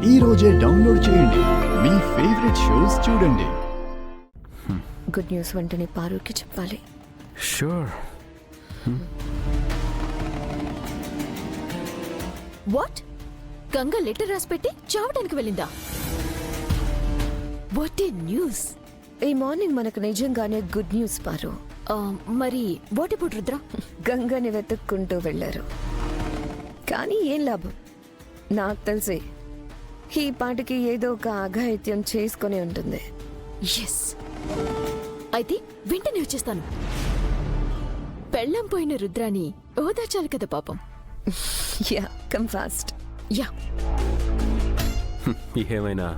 ఈ రోజే డౌన్లోడ్ చేయండి. మీ ఫేవరెట్ షోస్ చూడండి. గుడ్ న్యూస్ వెంటనే పారుకి చెప్పాలి. షూర్. వాట్? గంగ లెటర్ రాసి పెట్టి చావడానికి వెళ్ళిందా? What a news! ఈ మార్నింగ్ మనకు నిజంగానే గుడ్ న్యూస్ పారు. మరి వాట్ అబౌట్ రుద్ర? గంగని వెతుక్కుంటూ వెళ్ళారు, కానీ ఏం లాభం. నాకు తెలిసి ఈ పాటికి ఏదో ఒక అఘాయిత్యం చేసుకుని ఉంటుంది. ఎస్, అయితే వెంటనే వచ్చేస్తాను. పెళ్ళం పోయిన రుద్రాని ఓదార్చాలి కదా పాపం. Yeah, come fast. యా. ఏమైనా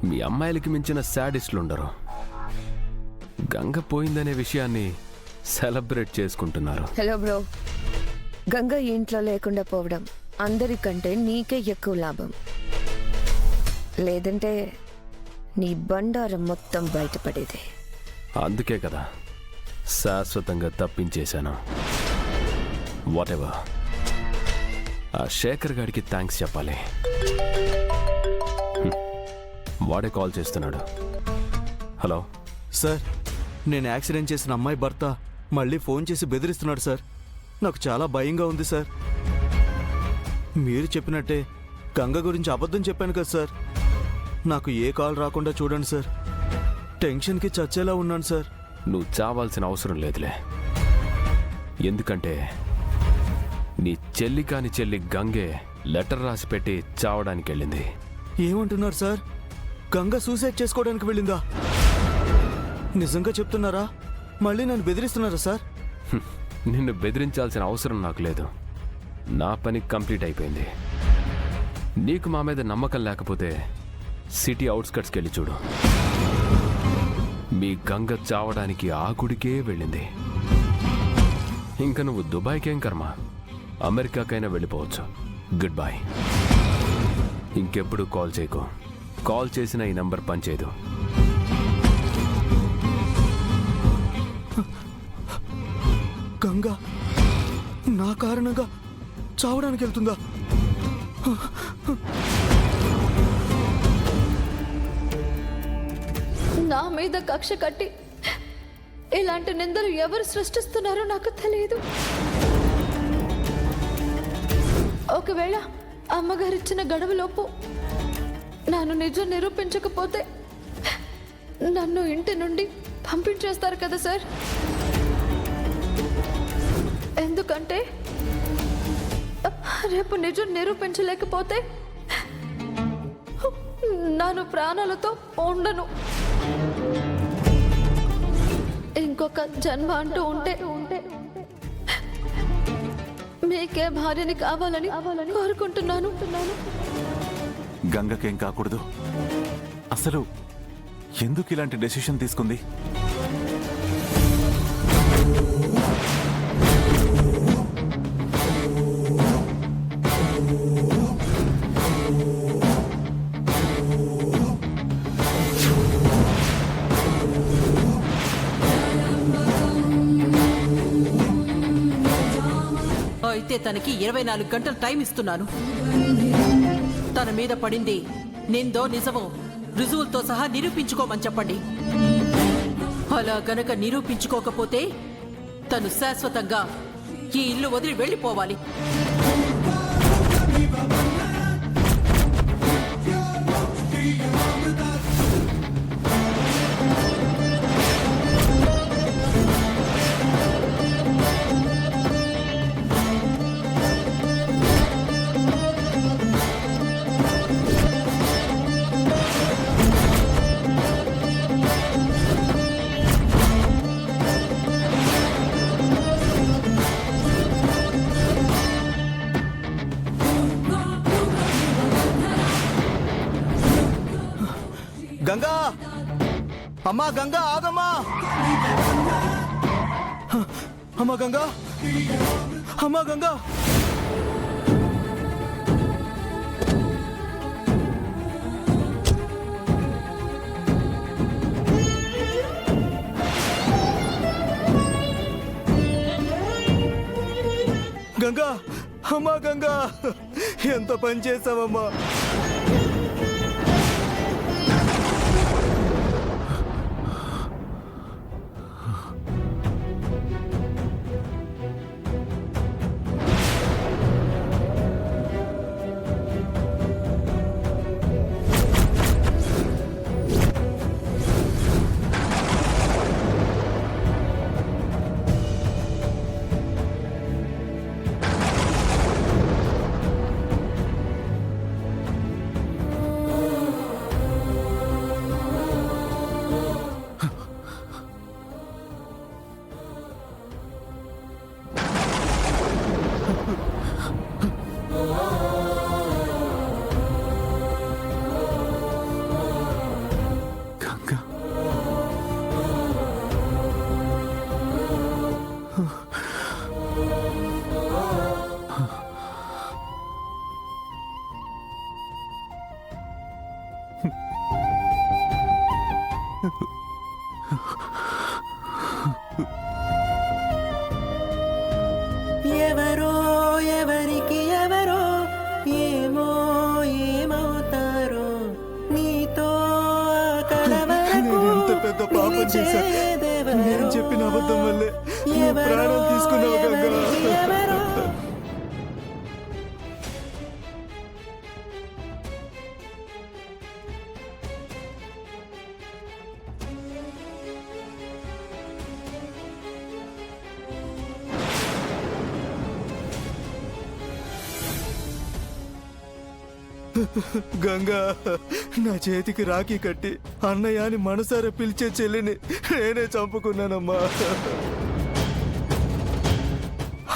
మీ అమ్మాయిలకి మించిన శాడిస్టులు ఉండరు. గంగ పోయిందనే విషయాన్ని సెలబ్రేట్ చేసుకుంటున్నారు. హలో బ్రో, గంగ ఇంట్లో లేకుండా పోవడం అందరికంటే నీకే ఎక్కువ లాభం. లేదంటే నీ బండారం మొత్తం బయటపడేది. అందుకే కదా శాశ్వతంగా తప్పించేశాను. What ever. ఆ శేఖర్ గారికి థ్యాంక్స్ చెప్పాలి. వాడే కాల్ చేస్తున్నాడు. హలో సార్, నేను యాక్సిడెంట్ చేసిన అమ్మాయి భర్త మళ్ళీ ఫోన్ చేసి బెదిరిస్తున్నాడు సార్. నాకు చాలా భయంగా ఉంది సార్. మీరు చెప్పినట్టే గంగ గురించి అబద్ధం చెప్పాను కదా సార్. నాకు ఏ కాల్ రాకుండా చూడండి సార్. టెన్షన్కి చచ్చేలా ఉన్నాను సార్. నువ్వు చావాల్సిన అవసరం లేదులే. ఎందుకంటే నీ చెల్లి కాని చెల్లి గంగే లెటర్ రాసి పెట్టి చావడానికి వెళ్ళింది. ఏమంటున్నారు సార్? గంగ సూసైడ్ చేసుకోవడానికి వెళ్ళిందా? నిజంగా చెప్తున్నారా? మళ్ళీ నన్ను బెదిరిస్తున్నారా సార్? నిన్ను బెదిరించాల్సిన అవసరం నాకు లేదు. నా పని కంప్లీట్ అయిపోయింది. నీకు మా మీద నమ్మకం లేకపోతే సిటీ అవుట్స్కట్స్కి వెళ్ళి చూడు. మీ గంగ చావడానికి ఆ గుడికే వెళ్ళింది. ఇంకా నువ్వు దుబాయ్కేం కర్మ, అమెరికాకైనా వెళ్ళిపోవచ్చు. Good bye. ఇంకెప్పుడు కాల్ చేయకు. కాల్ చేసిన ఈ నంబర్ పనిచేయదు. గంగ నా కారణంగా చావడానికి వెళ్తుందా? నా మీద కక్ష కట్టి ఇలాంటి నిందలు ఎవరు సృష్టిస్తున్నారో నాకు తెలియదు. ఒకవేళ అమ్మగారిచ్చిన గడువులోపు నన్ను నిజం నిరూపించకపోతే నన్ను ఇంటి నుండి పంపించేస్తారు కదా సార్. ఎందుకంటే రేపు నిజం నిరూపించలేకపోతే నన్ను ప్రాణాలతో ఉండను. ఇంకొక జన్మ అంటూ ఉంటే మీకే భార్యని కావాలని కోరుకుంటున్నాను. గంగకేం కాకూడదు. అసలు ఎందుకు ఇలాంటి డెసిషన్ తీసుకుంది? అయితే తనకి 24 గంటలు టైం ఇస్తున్నాను. తన మీద పడింది నిందో నిజమో రుజువులతో సహా నిరూపించుకోమని చెప్పండి. అలా గనక నిరూపించుకోకపోతే తను శాశ్వతంగా ఈ ఇల్లు వదిలి వెళ్ళిపోవాలి. గంగా, అమ్మా గంగా, ఆగమ్మా! అమ్మా గంగా, అమ్మా గంగా! గంగా, అమ్మా గంగా, ఎంత పని చేసావమ్మా. గంగా ఎవరో ఎవరికి ఎవరో ఏమో ఏమవుతారో నీతో నేను ఎంత పెద్ద పాపం చేశా. నేను చెప్పిన అబద్ధం వల్లే నువ్వు ప్రాణం తీసుకున్నావు గంగా. గంగా, నా చేతికి రాఖీ కట్టి అన్నయ్య అని మనసారా పిలిచే చెల్లిని నేనే చంపుకున్నానమ్మా.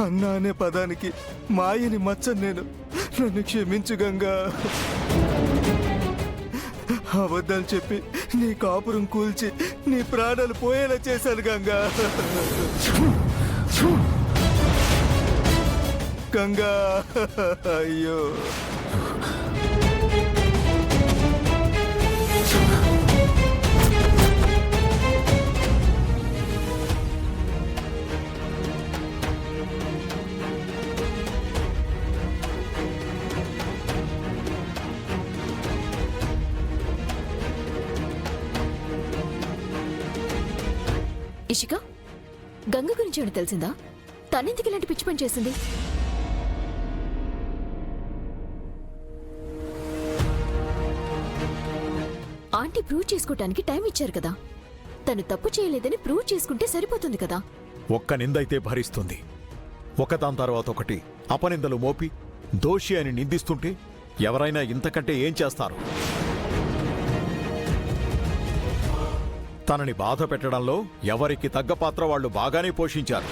అన్న అనే పదానికి మాయని మచ్చను నేను. నన్ను క్షమించు గంగా. అబద్ధాలు చెప్పి నీ కాపురం కూల్చి నీ ప్రాణాలు పోయేలా చేశాను గంగా. గంగా, అయ్యో. ఇషిక, గంగ గురించి ఏమైనా తెలిసిందా? తనెందుకు ఇలాంటి పిచ్చి పని చేసింది? ఆంటీ ప్రూవ్ చేసుకోవటానికి టైం ఇచ్చారు కదా. తను తప్పు చేయలేదని ప్రూవ్ చేసుకుంటే సరిపోతుంది కదా. ఒక్క నిందైతే భరిస్తుంది. ఒకదాని తర్వాత ఒకటి అపనిందలు మోపి దోషి అని నిందిస్తుంటే ఎవరైనా ఇంతకంటే ఏం చేస్తారు? తనని బాధ పెట్టడంలో ఎవరికి తగ్గ పాత్ర వాళ్ళు బాగానే పోషించారు.